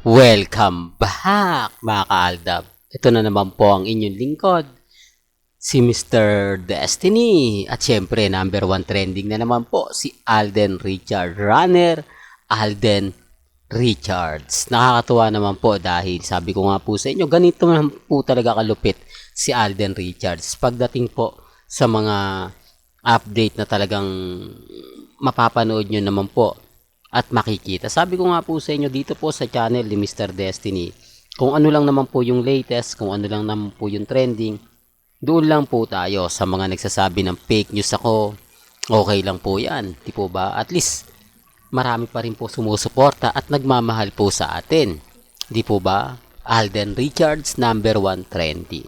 Welcome back mga kaaldab. Ito na naman po ang inyong lingkod, si Mr. Destiny. At syempre, number 1 trending na naman po, si Alden Richard Runner. Alden Richards. Nakakatuwa naman po dahil sabi ko nga po sa inyo, ganito naman po talaga kalupit si Alden Richards. Pagdating po sa mga update na talagang mapapanood nyo naman po at makikita. Sabi ko nga po sa inyo dito po sa channel ni Mr. Destiny, kung ano lang naman po yung latest, kung ano lang naman po yung trending, doon lang po tayo. Sa mga nagsasabi ng fake news ako, okay lang po yan, di po ba? At least, marami pa rin po sumusuporta at nagmamahal po sa atin. Di po ba? Alden Richards, number 1 trending.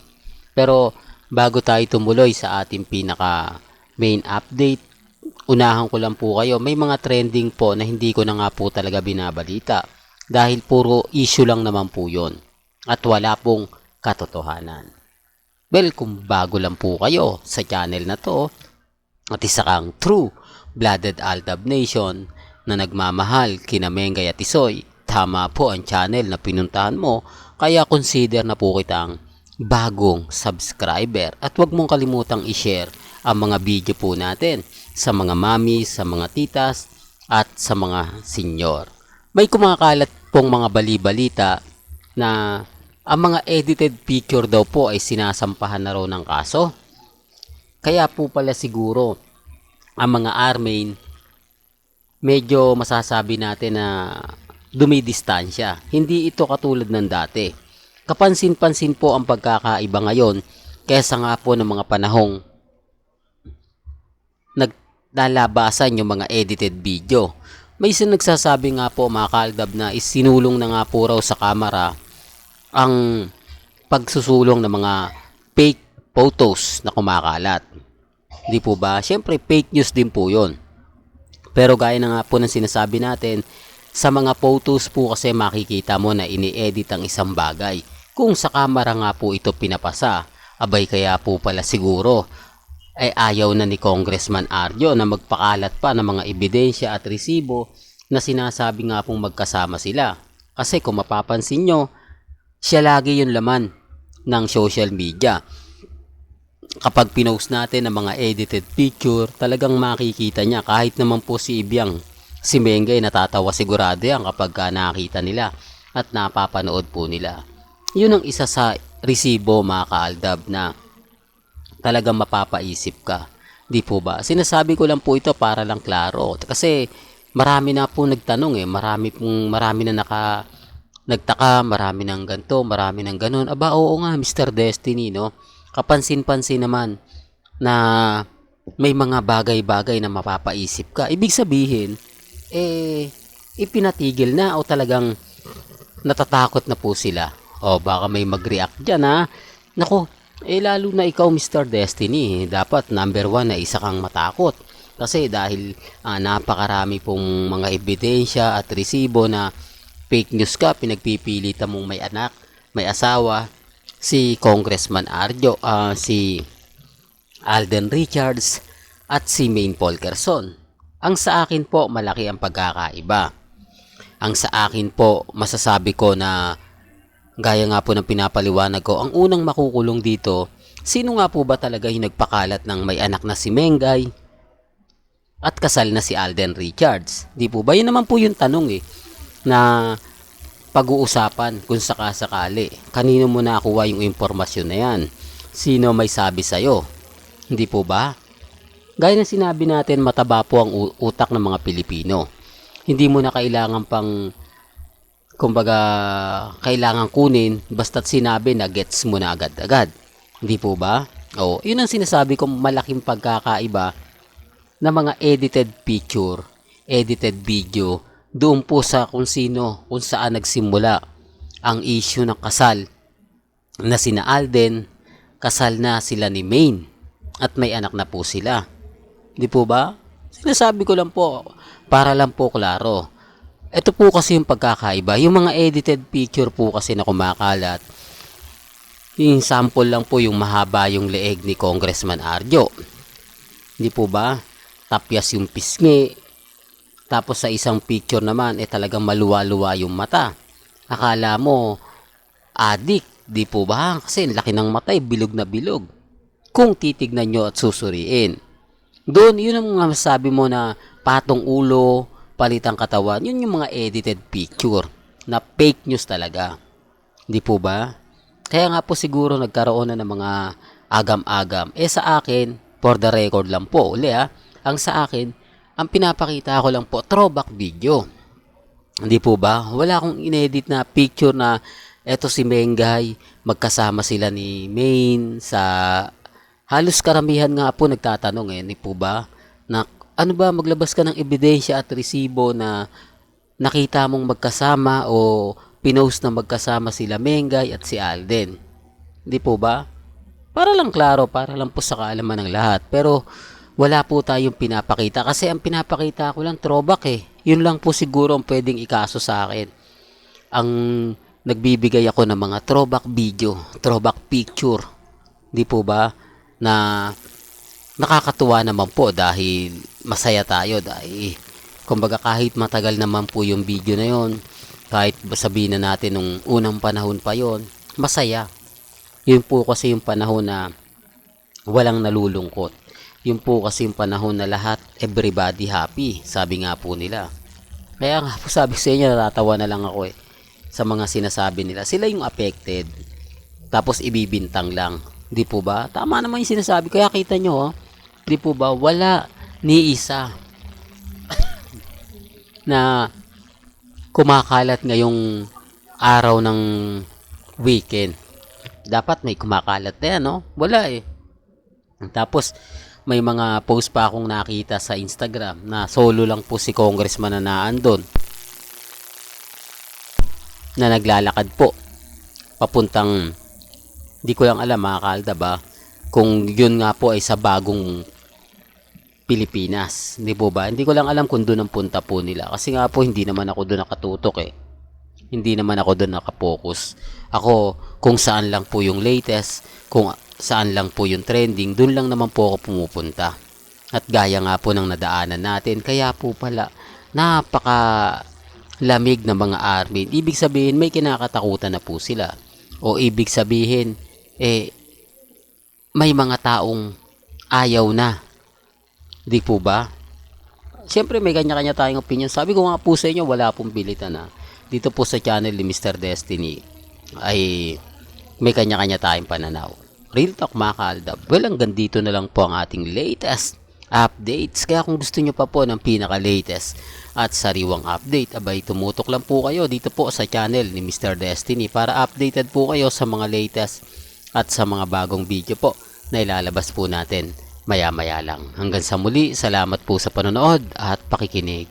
Pero, bago tayo tumuloy sa ating pinaka main update, unahan ko lang po kayo, may mga trending po na hindi ko na nga po talaga binabalita dahil puro issue lang naman po yon at wala pong katotohanan. Well, kung bago lang po kayo sa channel na to at isa kang true blooded Aldab Nation na nagmamahal kina Mengay at Isoy, tama po ang channel na pinuntahan mo, kaya consider na po kitang bagong subscriber at huwag mong kalimutang i-share ang mga video po natin sa mga mami, sa mga titas, at sa mga senyor. May kumakalat pong mga bali-balita na ang mga edited picture daw po ay sinasampahan na raw ng kaso. Kaya po pala siguro ang mga armain medyo masasabi natin na dumidistansya. Hindi ito katulad ng dati. Kapansin-pansin po ang pagkakaiba ngayon kaysa nga po ng mga panahong naglalabasan yung mga edited video. May isa nagsasabi nga po mga kaaldab na isinulong na nga po raw sa kamera ang pagsusulong ng mga fake photos na kumakalat. Di po ba? Siyempre fake news din po yon. Pero gaya na nga po ng sinasabi natin, sa mga photos po kasi makikita mo na ini-edit ang isang bagay. Kung sa kamera nga po ito pinapasa, abay kaya po pala siguro ay ayaw na ni Congressman Arjo na magpakalat pa ng mga ebidensya at resibo na sinasabi nga pong magkasama sila. Kasi kung mapapansin nyo, siya lagi yung laman ng social media. Kapag pinost natin ang mga edited picture, talagang makikita niya. Kahit naman po si Ibiang, si Mengay, natatawa sigurado yan kapag nakita nila at napapanood po nila. Yun ang isa sa resibo mga kaaldab na talagang mapapaisip ka. Di po ba? Sinasabi ko lang po ito para lang klaro. Kasi marami na po nagtanong marami na nagtaka, marami ng ganto, marami ng ganon. Aba, oo nga, Mr. Destiny, no? Kapansin-pansin naman na may mga bagay-bagay na mapapaisip ka. Ibig sabihin, ipinatigil na o talagang natatakot na po sila. O baka may mag-react dyan, ha? Naku, lalo na ikaw Mr. Destiny, dapat number 1 na isa kang matakot. Kasi dahil napakarami pong mga ebidensya at resibo na fake news ka, pinagpipilitan mong may anak, may asawa, si Congressman Arjo, si Alden Richards, at si Maine Polkerson. Ang sa akin po, malaki ang pagkakaiba. Ang sa akin po, masasabi ko na gaya nga po ng pinapaliwanag ko, ang unang makukulong dito, sino nga po ba talaga yung nagpakalat ng may anak na si Mengay at kasal na si Alden Richards? Di po ba? Yun naman po yung tanong na pag-uusapan kung sakasakali. Kanino mo nakuha yung impormasyon na yan? Sino may sabi sa'yo? Hindi po ba? Gaya ng sinabi natin, mataba po ang utak ng mga Pilipino. Hindi mo na kailangan pang kumbaga, kailangan kunin basta't sinabi na gets mo na agad-agad. Hindi po ba? O, yun ang sinasabi kong malaking pagkakaiba na mga edited picture, edited video, doon po sa kung sino, kung saan nagsimula ang issue ng kasal na sina Alden, kasal na sila ni Maine at may anak na po sila. Di po ba? Sinasabi ko lang po, para lang po klaro. Ito po kasi yung pagkakaiba. Yung mga edited picture po kasi na kumakalat, yung sample lang po yung mahaba yung leeg ni Congressman Arjo. Hindi po ba? Tapyas yung pisngi. Tapos sa isang picture naman, talagang maluwa-luwa yung mata. Akala mo, adik, di po ba? Kasi laki ng matay, bilog na bilog. Kung titignan nyo at susuriin. Doon, yun ang mga masabi mo na patong ulo, palitang katawan, yun yung mga edited picture na fake news talaga. Di po ba? Kaya nga po siguro nagkaroon na ng mga agam-agam. Sa akin, for the record lang po, ang sa akin, ang pinapakita ko lang po, throwback video. Hindi po ba? Wala akong inedit na picture na eto si Mengay, magkasama sila ni Main sa halos karamihan nga po nagtatanong hindi po ba? Na ano ba maglabas ka ng ebidensya at resibo na nakita mong magkasama o pinost na magkasama sila Mengay at si Alden. Hindi po ba? Para lang klaro, para lang po sa kaalaman ng lahat. Pero wala po tayong pinapakita kasi ang pinapakita ko lang throwback Yun lang po siguro ang pwedeng ikaso sa akin. Ang nagbibigay ako ng mga throwback video, throwback picture. Di po ba? Na nakakatuwa naman po dahil masaya tayo dahil kumbaga kahit matagal naman po yung video na yon, kahit sabihin na natin nung unang panahon pa yon, masaya. Yun po kasi yung panahon na walang nalulungkot. Yun po kasi yung panahon na lahat, everybody happy, sabi nga po nila. Kaya nga po sabi sa inyo, natatawa na lang ako sa mga sinasabi nila. Sila yung affected, tapos ibibintang lang. Di po ba? Tama naman yung sinasabi. Kaya kita nyo, di po ba? Wala ni isa na kumakalat ngayong araw ng weekend. Dapat may kumakalat na yan, no? Wala Tapos, may mga post pa akong nakita sa Instagram na solo lang po si Congressman na naandun na naglalakad po papuntang, di ko lang alam mga kaalda ba, kung yun nga po ay sa bagong Pilipinas. Hindi po ba? Hindi ko lang alam kung doon ang punta po nila. Kasi nga po, hindi naman ako doon nakatutok Hindi naman ako doon nakapokus. Ako, kung saan lang po yung latest, kung saan lang po yung trending, doon lang naman po ako pumupunta. At gaya nga po ng nadaanan natin, kaya po pala, napaka lamig ng mga army. Ibig sabihin, may kinakatakutan na po sila. O ibig sabihin, may mga taong ayaw na. Di po ba? Siyempre may kanya-kanya tayong opinion. Sabi ko nga po sa inyo, wala pong bilitan dito po sa channel ni Mr. Destiny ay may kanya-kanya tayong pananaw. Real talk mga kaaldab. Well, hanggang dito na lang po ang ating latest updates. Kaya kung gusto nyo pa po ng pinaka-latest at sariwang update, abay tumutok lang po kayo dito po sa channel ni Mr. Destiny para updated po kayo sa mga latest at sa mga bagong video po na ilalabas po natin maya-maya lang. Hanggang sa muli, salamat po sa panonood at pakikinig.